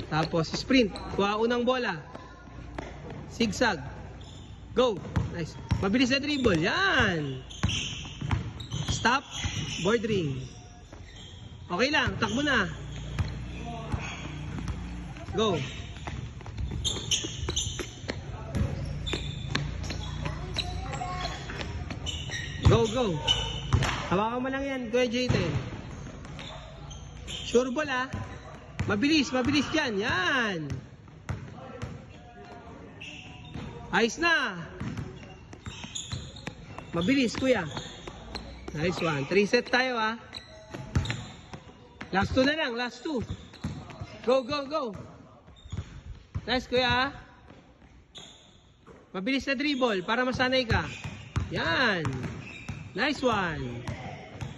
Tapos sprint. Kuha unang bola. Zigzag. Go. Nice. Mabilis na dribble. Yan. Stop. Bordering. Okay lang. Takbo na. Go. Go, go. Hawakan mo lang yan, Kuya Jayden. Sure ball ah. Mabilis, mabilis dyan. Yan. Ayos na. Mabilis, Kuya. Nice one. 3 set tayo ah. Last 2 na lang, last 2. Go, go, go. Nice, Kuya. Mabilis na dribble para masanay ka. Yan. Nice one.